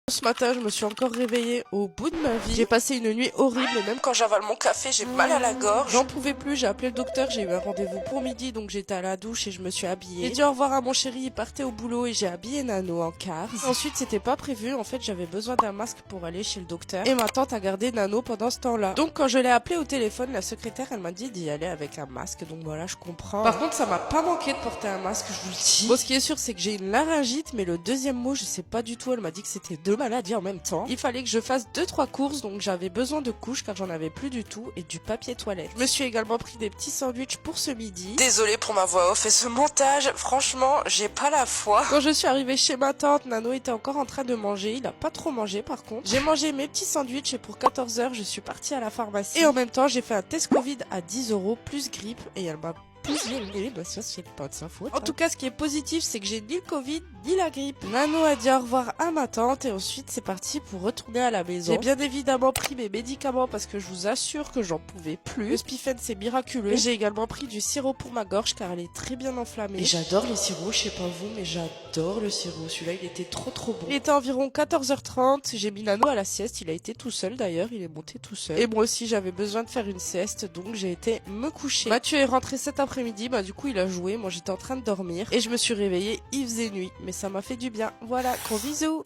Ce matin, je me suis encore réveillée au bout de ma vie. J'ai passé une nuit horrible et même quand j'avale mon café, j'ai mal à la gorge. J'en pouvais plus, j'ai appelé le docteur, j'ai eu un rendez-vous pour midi, donc j'étais à la douche et je me suis habillée. J'ai dit au revoir à mon chéri, il partait au boulot et j'ai habillé Nano en quart. Ensuite, c'était pas prévu, en fait, j'avais besoin d'un masque pour aller chez le docteur. Et ma tante a gardé Nano pendant ce temps-là. Donc quand je l'ai appelé au téléphone, la secrétaire, elle m'a dit d'y aller avec un masque, donc voilà, je comprends. Par contre, ça m'a pas manqué de porter un masque, je vous le dis. Bon, ce qui est sûr, c'est que j'ai une laryngite, mais le deuxième mot, je sais pas du tout, elle m'a dit que c'était deux maladies en même temps. Il fallait que je fasse 2-3 courses, donc j'avais besoin de couches car j'en avais plus du tout et du papier toilette. Je me suis également pris des petits sandwichs pour ce midi. Désolée pour ma voix off et ce montage, franchement, j'ai pas la foi. Quand je suis arrivée chez ma tante, Nano était encore en train de manger, il a pas trop mangé par contre. J'ai mangé mes petits sandwichs et pour 14 h, je suis partie à la pharmacie. Et en même temps, j'ai fait un test Covid à 10 € plus grippe et elle m'a ça c'est pas de sa faute. En tout cas, ce qui est positif, c'est que j'ai ni le Covid, ni la grippe. Nano a dit au revoir à ma tante et ensuite c'est parti pour retourner à la maison. J'ai bien évidemment pris mes médicaments parce que je vous assure que j'en pouvais plus. Le Spifen c'est miraculeux. Et j'ai également pris du sirop pour ma gorge car elle est très bien enflammée. Et j'adore les sirops, je sais pas vous, mais j'adore le sirop. Celui-là, il était trop bon. Il était environ 14 h 30. J'ai mis Nano à la sieste. Il a été tout seul d'ailleurs. Il est monté tout seul. Et moi aussi, j'avais besoin de faire une sieste, donc j'ai été me coucher. Mathieu est rentré cet après-midi. Bah du coup, il a joué. Moi, j'étais en train de dormir et je me suis réveillée. Il faisait nuit, mais ça m'a fait du bien. Voilà, gros bisous.